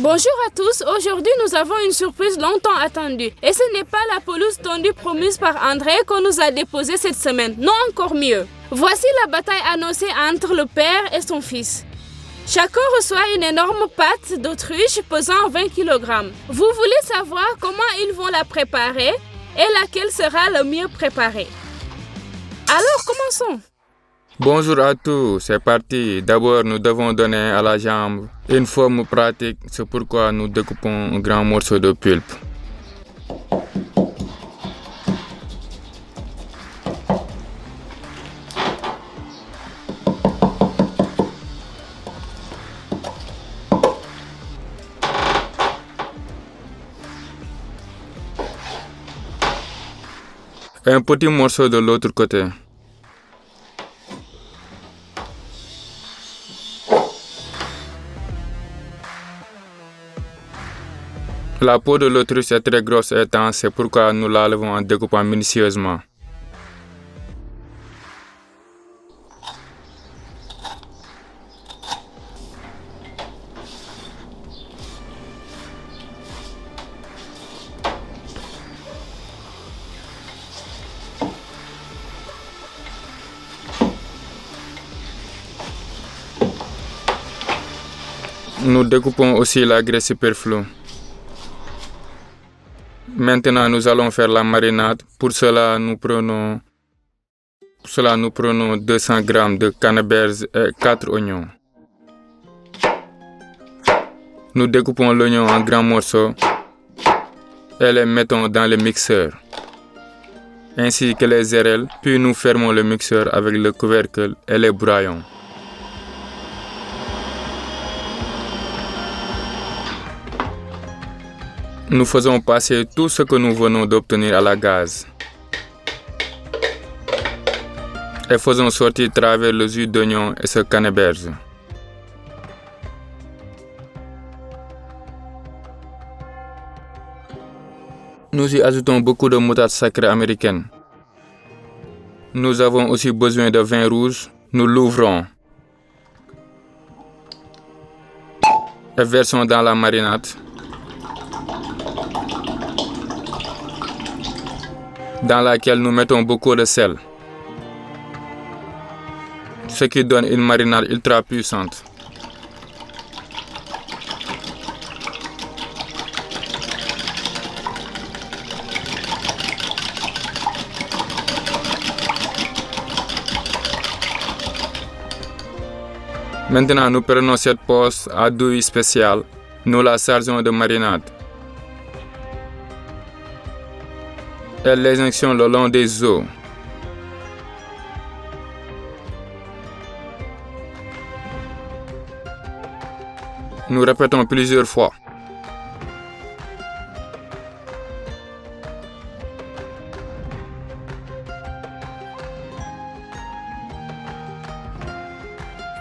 Bonjour à tous, aujourd'hui nous avons une surprise longtemps attendue. Et ce n'est pas la pelouse tendue promise par André qu'on nous a déposée cette semaine, non encore mieux. Voici la bataille annoncée entre le père et son fils. Chacun reçoit une énorme pâte d'autruche pesant 20 kg. Vous voulez savoir comment ils vont la préparer et laquelle sera le mieux préparée. Alors commençons. Bonjour à tous, c'est parti. D'abord, nous devons donner à la jambe une forme pratique, c'est pourquoi nous découpons un grand morceau de pulpe. Et un petit morceau de l'autre côté. La peau de l'autruche est très grosse et dense, c'est pourquoi nous la levons en découpant minutieusement. Nous découpons aussi la graisse superflue. Maintenant, nous allons faire la marinade. Pour cela, nous prenons 200 g de canneberge et 4 oignons. Nous découpons l'oignon en grands morceaux et les mettons dans le mixeur, ainsi que les érelles, puis nous fermons le mixeur avec le couvercle et les broyons. Nous faisons passer tout ce que nous venons d'obtenir à la gaz et faisons sortir à travers le jus d'oignon et ce canneberge. Nous y ajoutons beaucoup de moutarde sacrée américaine. Nous avons aussi besoin de vin rouge. Nous l'ouvrons et versons dans la marinade, dans laquelle nous mettons beaucoup de sel, ce qui donne une marinade ultra puissante. Maintenant, nous prenons cette poche à douille spéciale, nous la chargeons de marinade et l'injection le long des os. Nous répétons plusieurs fois.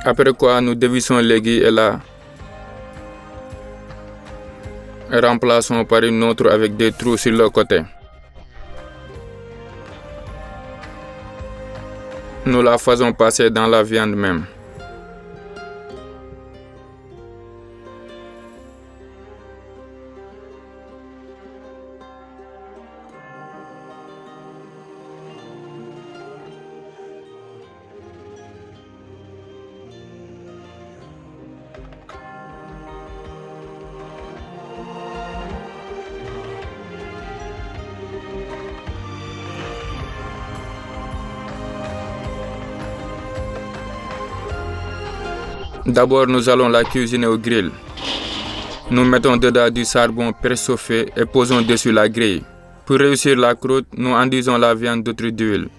Après quoi, nous dévissons l'aiguille et la remplaçons par une autre avec des trous sur le côté. Nous la faisons passer dans la viande même. D'abord, nous allons la cuisiner au grill. Nous mettons dedans du charbon préchauffé et posons dessus la grille. Pour réussir la croûte, nous enduisons la viande d'autres d'huile.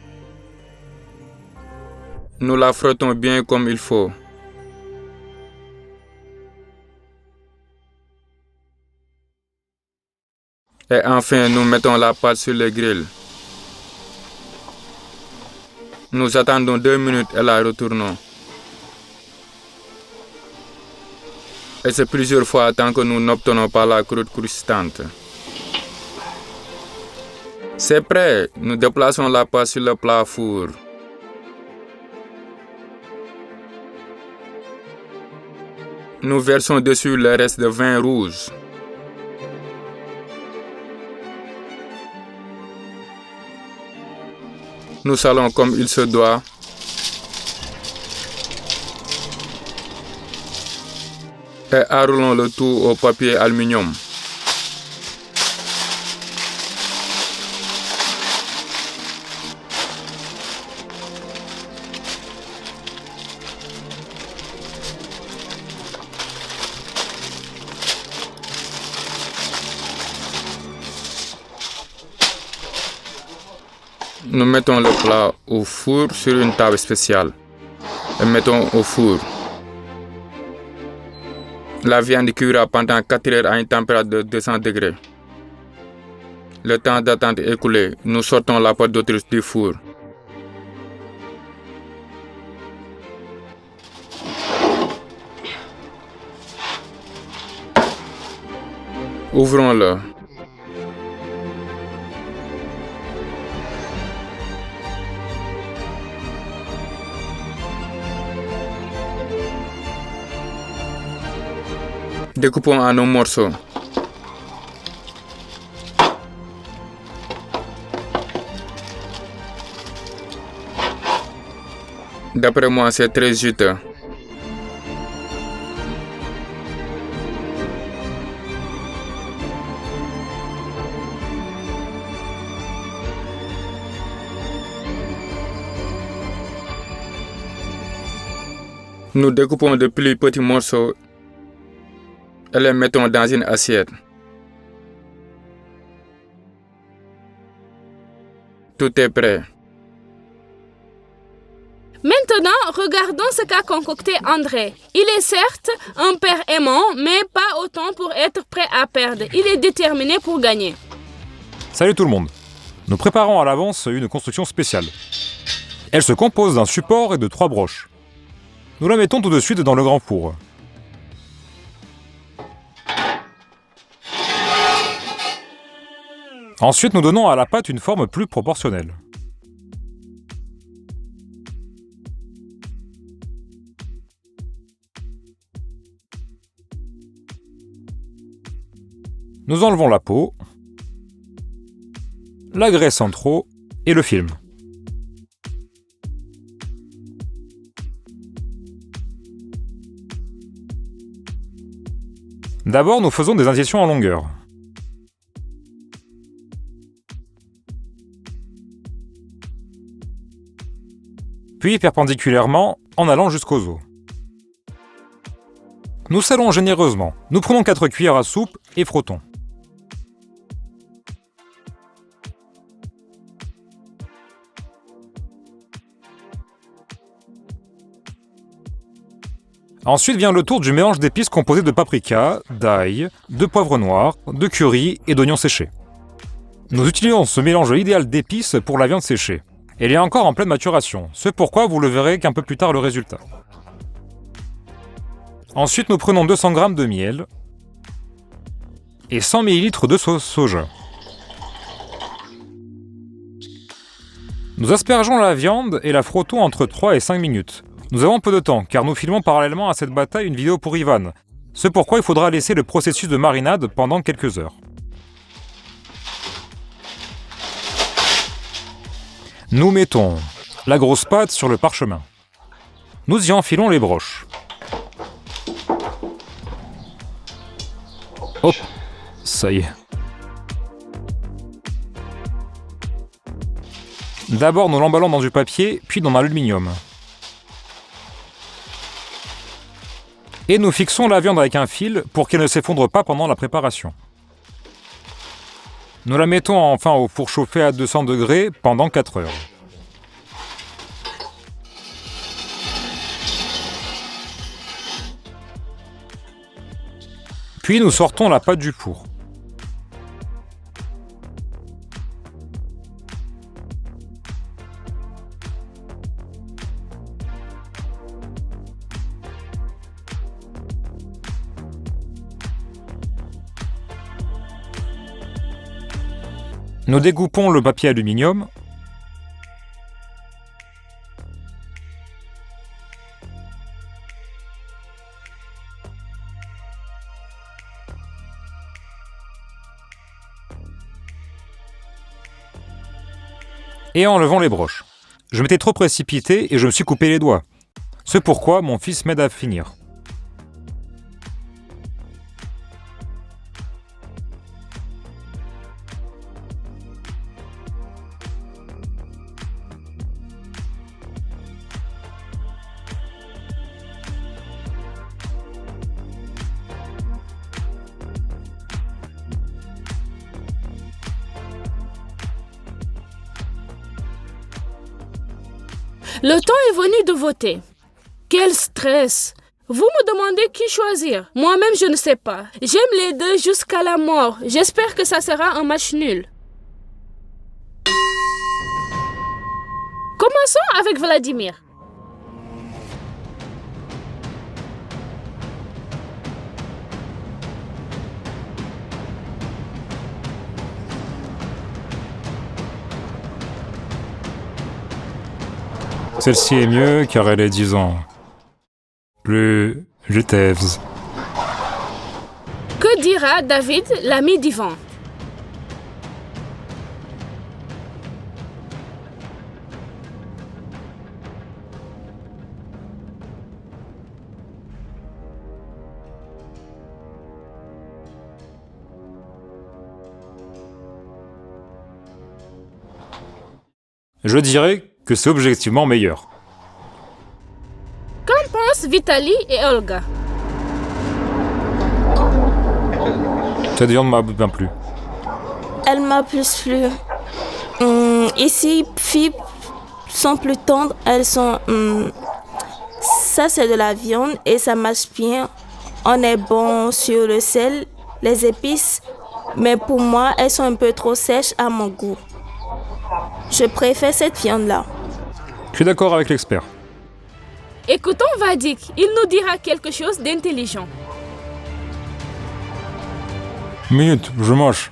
Nous la frottons bien comme il faut. Et enfin, nous mettons la pâte sur le grill. Nous attendons 2 minutes et la retournons. Et c'est plusieurs fois tant que nous n'obtenons pas la croûte croustante. C'est prêt, nous déplaçons la pâte sur le plat four. Nous versons dessus le reste de vin rouge. Nous salons comme il se doit. Et enroulons le tout au papier aluminium. Nous mettons le plat au four sur une table spéciale et mettons au four. La viande cuira pendant 4 heures à une température de 200 degrés. Le temps d'attente écoulé, nous sortons la pâte d'autruche du four. Ouvrons-le. Découpons en morceaux. D'après moi, c'est très juteux. Nous découpons de plus petits morceaux et les mettons dans une assiette. Tout est prêt. Maintenant, regardons ce qu'a concocté André. Il est certes un père aimant, mais pas autant pour être prêt à perdre. Il est déterminé pour gagner. Salut tout le monde. Nous préparons à l'avance une construction spéciale. Elle se compose d'un support et de 3 broches. Nous la mettons tout de suite dans le grand four. Ensuite, nous donnons à la pâte une forme plus proportionnelle. Nous enlevons la peau, la graisse en trop et le film. D'abord, nous faisons des incisions en longueur. Puis perpendiculairement en allant jusqu'aux os. Nous salons généreusement. Nous prenons 4 cuillères à soupe et frottons. Ensuite vient le tour du mélange d'épices composé de paprika, d'ail, de poivre noir, de curry et d'oignons séchés. Nous utilisons ce mélange idéal d'épices pour la viande séchée. Elle est encore en pleine maturation, ce pourquoi vous le verrez qu'un peu plus tard le résultat. Ensuite, nous prenons 200 g de miel et 100 ml de sauce soja. Nous aspergeons la viande et la frottons entre 3 et 5 minutes. Nous avons peu de temps, car nous filmons parallèlement à cette bataille une vidéo pour Ivan, ce pourquoi il faudra laisser le processus de marinade pendant quelques heures. Nous mettons la grosse pâte sur le parchemin. Nous y enfilons les broches. Hop, ça y est. D'abord, nous l'emballons dans du papier, puis dans l'aluminium. Et nous fixons la viande avec un fil pour qu'elle ne s'effondre pas pendant la préparation. Nous la mettons enfin au four chauffé à 200 degrés pendant 4 heures. Puis nous sortons la pâte du four. Nous découpons le papier aluminium. et en levant les broches. Je m'étais trop précipité et je me suis coupé les doigts. C'est pourquoi mon fils m'aide à finir. Le temps est venu de voter. Quel stress! Vous me demandez qui choisir. Moi-même, je ne sais pas. J'aime les deux jusqu'à la mort. J'espère que ça sera un match nul. Commençons avec Vladimir. Celle-ci est mieux car elle est 10 ans. Plus je t'aise. Que dira David, l'ami d'Ivan? Je dirais que c'est objectivement meilleur. Qu'en pensent Vitali et Olga? Cette viande m'a bien plu. Elle m'a plus plu. Ici, filles sont plus tendres. Elles sont... ça, c'est de la viande et ça marche bien. On est bon sur le sel, les épices. Mais pour moi, elles sont un peu trop sèches à mon goût. Je préfère cette viande-là. Je suis d'accord avec l'expert. Écoutons Vadik, il nous dira quelque chose d'intelligent. Minute, je mange.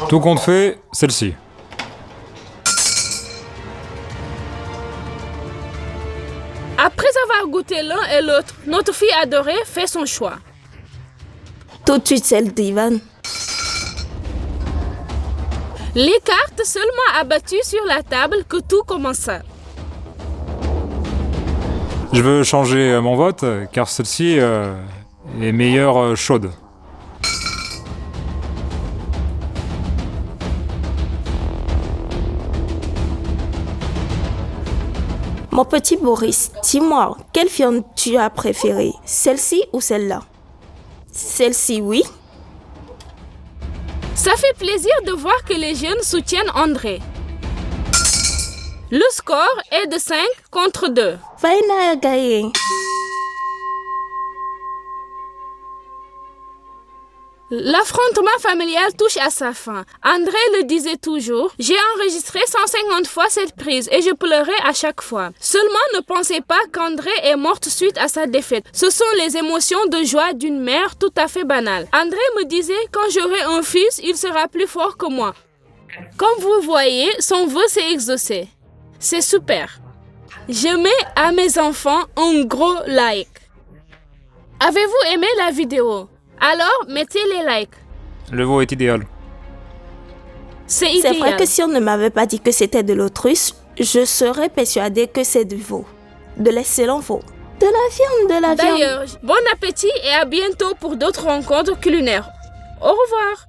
Tout compte fait, celle-ci. Après avoir goûté l'un et l'autre, notre fille adorée fait son choix. Tout de suite celle d'Ivan. Les cartes seulement abattues sur la table que tout commença. Je veux changer mon vote car celle-ci est meilleure chaude. Mon petit Boris, dis-moi, quelle viande tu as préférée? Celle-ci ou celle-là? Celle-ci, oui. Ça fait plaisir de voir que les jeunes soutiennent André. Le score est de 5 contre 2. Vaina a gagné. L'affrontement familial touche à sa fin. André le disait toujours, j'ai enregistré 150 fois cette prise et je pleurais à chaque fois. Seulement ne pensez pas qu'André est morte suite à sa défaite. Ce sont les émotions de joie d'une mère tout à fait banales. André me disait, quand j'aurai un fils, il sera plus fort que moi. Comme vous voyez, son vœu s'est exaucé. C'est super. Je mets à mes enfants un gros like. Avez-vous aimé la vidéo? Alors, mettez les likes. Le veau est idéal. C'est idéal. C'est vrai que si on ne m'avait pas dit que c'était de l'autruche, je serais persuadée que c'est du veau. De l'excellent veau. De la viande. D'ailleurs, bon appétit et à bientôt pour d'autres rencontres culinaires. Au revoir.